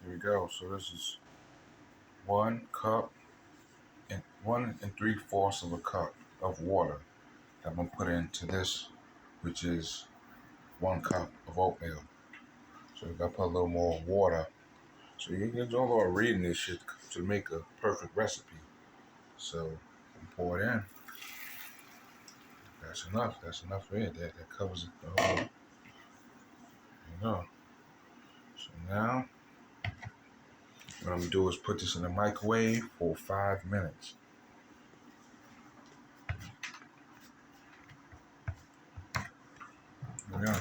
Here we go. So this is 1 cup and 1 3/4 of a cup of water that I'm gonna put into this, which is 1 cup of oatmeal. So you gotta put a little more water. So you can do a little reading this shit to make a perfect recipe. So pour it in. That's enough. That's enough right there. That covers it. The whole. There you go. So now what I'm gonna do is put this in the microwave for 5 minutes. There we go.